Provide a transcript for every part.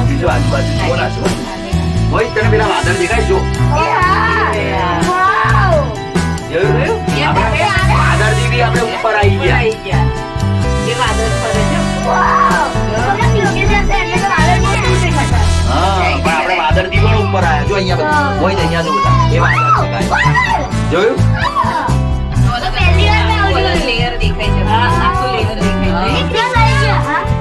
બીજું આજુબાજુ જુઓ ના છો મોહિત તને પેલા વાદળ દેખાય જો વાદળ જેવી આપણે ઉપર આવી ગયા એ વાદળ ફરે છે આપણે વાદળ થી પણ ઉપર આવ્યા જો અહીંયા મોહિત અહીંયા જો એ વાદળ જોયું લેયર દેખાય છે આખું લેયર દેખાય છે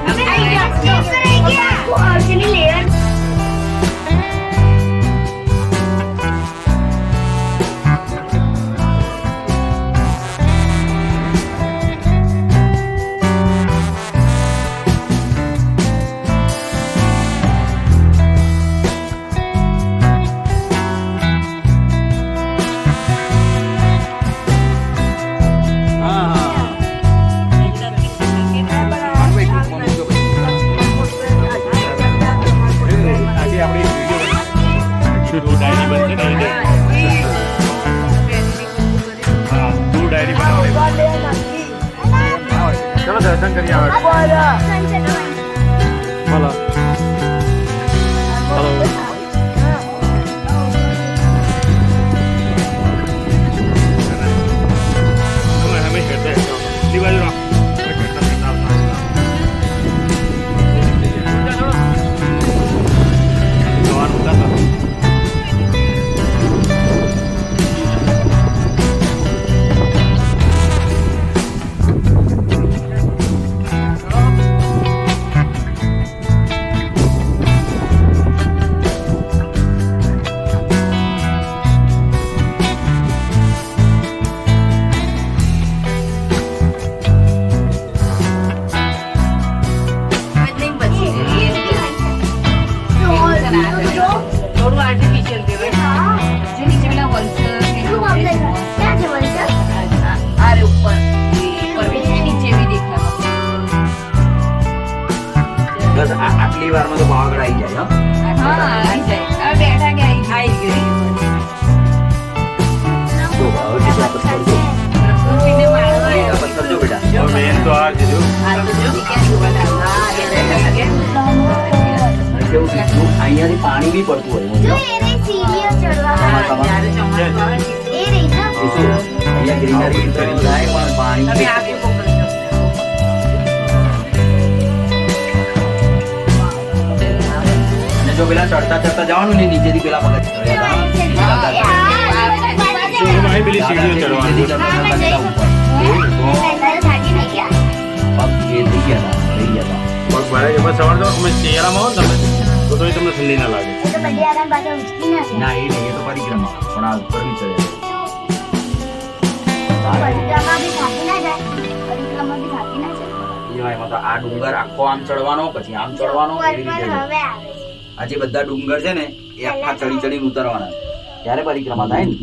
चलो दर्शन करिए बोलो हेलो हमें कहते हैं दिवाली થોડું આર્ટિફિશિયલ કહેવાય જો નીચે પેલા વલ્ચર અરે ઉપર બી નીચે બી દેખાય બસ આટલી વારમાં તો પાવાગઢ આવી જાય આવી જાય હવે બેઠા કે આવી ગઈ જો હવે પથ્થર જો પ્રકૃતિને માણવા પથ્થર જો બેટા मेन तो आज जो આ તો જો કે જોવા અહીંયાથી પાણી બી પડતું હોય અહીંયા ગ્રીનરી થાય પણ પાણી તમે આગે પકડજો અને જો પેલા ચડતા ચડતા જવાનું ને નીચેથી પેલા પગજ પેલી સીડીઓ ચડવાની પગ ભરાય બસ સવાર તો અમે શિયાળામાં હો ને તમે તો તમને ઠંડી ના લાગે ના એ નહીં એ તો પરિક્રમા પણ આ ઉપર બી ચડે એમાં તો આ ડુંગર આખો આમ ચડવાનો પછી આમ ચડવાનો એવી રીતે આ જે બધા ડુંગર છે ને એ આખા ચડી ચડીને ઉતરવાના ત્યારે પરિક્રમા થાય ને